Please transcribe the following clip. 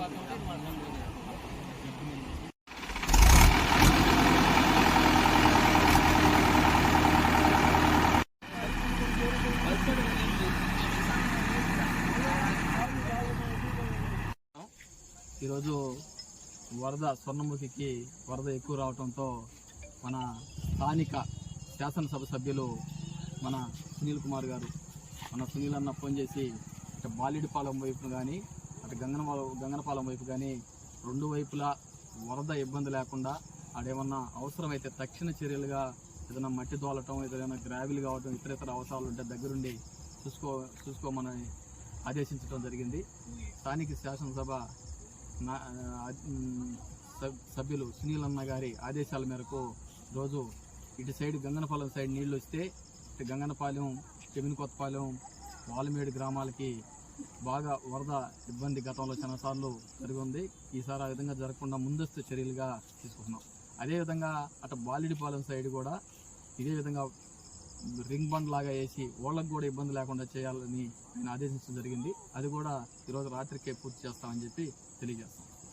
ఈరోజు వరద స్వర్ణముఖికి వరద ఎక్కువ రావడంతో మన స్థానిక శాసనసభ సభ్యులు మన సునీల్ కుమార్ గారు మన సునీల్ అన్న ఫోన్ చేసి ఇటు బాలిడిపాలెం వైపు కానీ అటు గంగనపాలెం వైపు కానీ రెండు వైపులా వరద ఇబ్బంది లేకుండా అదేమన్నా అవసరమైతే తక్షణ చర్యలుగా ఏదైనా మట్టి తోలటం ఏదైనా గ్రావిల్ కావటం ఇతర అవసరాలు ఉంటే దగ్గరుండి చూసుకోమని ఆదేశించడం జరిగింది. స్థానిక శాసనసభ సభ్యులు సునీల్ అన్న గారి ఆదేశాల మేరకు రోజు ఇటు సైడ్ గంగనపాలెం సైడ్ నీళ్లు వస్తే ఇటు గంగనపాలెం, చెమినికొత్తపాలెం, వాల్మేడు గ్రామాలకి బాగా వరద ఇబ్బంది గతంలో చాలాసార్లు జరిగింది. ఈసారి ఆ విధంగా జరగకుండా ముందస్తు చర్యలుగా తీసుకుంటున్నాం. అదేవిధంగా అటు బాలిడిపాలెం సైడ్ కూడా ఇదే విధంగా రింగ్ బండ్ లాగా వేసి వాళ్ళకు కూడా ఇబ్బంది లేకుండా చేయాలని నేను ఆదేశించడం జరిగింది. అది కూడా ఈరోజు రాత్రికే పూర్తి చేస్తామని చెప్పి తెలియజేస్తాం.